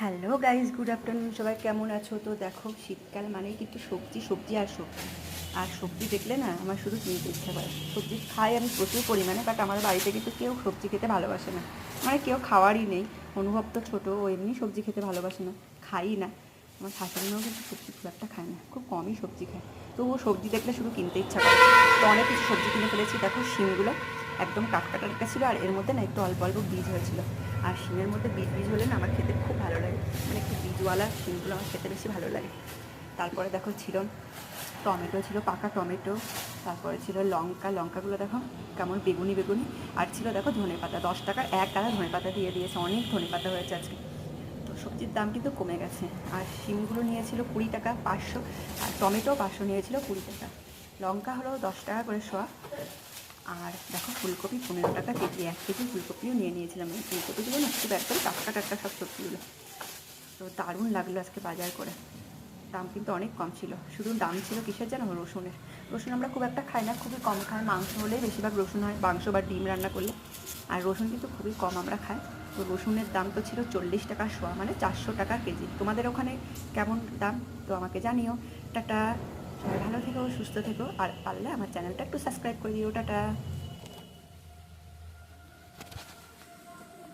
Hello guys, good afternoon. সবাই কেমন আছো? তো দেখো, শীতকাল মানেই কিন্তু সবজি সবজি আর সবজি। আর সবজি দেখলে না আমার শুধু কিনতে ইচ্ছা করে। সবজি খাই আমি প্রচুর পরিমাণে, বাট আমার বাড়িতে কিন্তু কেউ সবজি খেতে ভালোবাসে না। মানে কেউ খাওয়ারই নেই। অনুভব তো ছোটো, ও এমনি সবজি খেতে ভালোবাসে না, খাই না। আমার শাশুড়িমাও কিন্তু সবজি খুব একটা খায় না, খুব কমই সবজি খায়। তো ও সবজি দেখলে শুধু কিনতে ইচ্ছা করে। তো অনেক কিছু সবজি কিনে ফেলেছি। দেখো, শিমগুলো একদম টাটকা টাটকা ছিল, আর এর মধ্যে না একটু অল্প অল্প বীজ হয়েছিল। আর শিমের মধ্যে বীজ বীজ হলে না আমার খেতে খুব ভালো লাগে। মানে একটু বীজওয়ালা শিমগুলো আমার খেতে বেশি ভালো লাগে। তারপরে দেখো ছিল টমেটো, ছিল পাকা টমেটো। তারপরে ছিল লঙ্কা, লঙ্কাগুলো দেখো কেমন বেগুনি বেগুনি। আর ছিল দেখো ধনে পাতা, 10 টাকার এক গাদা ধনে পাতা দিয়ে দিয়েছে, অনেক ধনে পাতা হয়েছে আজকে। তো সবজির দাম কিন্তু কমে গেছে। আর শিমগুলো নিয়েছিল 20 টাকা 500, আর টমেটো 500 নিয়েছিল 20 টাকা। লঙ্কা হলো 10 টাকা করে শোয়া। আর দেখো ফুলকপি 15 টাকা কেজি, 1 কেজি ফুলকপিও নিয়ে নিয়েছিলাম। এই ফুলকপিগুলো না খুব একদম টাটকা টাটকা সব সবজিগুলো। তো দারুণ লাগলো আজকে বাজার করে। দাম কিন্তু অনেক কম ছিল। শুধু দাম ছিল কিসের জানো? রসুনের। রসুন আমরা খুব একটা খাই না, খুবই কম খাই। মাংস হলেই বেশিরভাগ রসুন হয়, মাংস বা ডিম রান্না করলে। আর রসুন কিন্তু খুবই কম আমরা খাই। তো রসুনের দাম তো ছিল 40 টাকা শোয়া, মানে 400 টাকা কেজি। তোমাদের ওখানে কেমন দাম তো আমাকে জানিও। টাটা। সবাই ভালো থেকো, সুস্থ থেকো, আর পারলে আমার চ্যানেলটা একটু সাবস্ক্রাইব করে দিও। টাটা।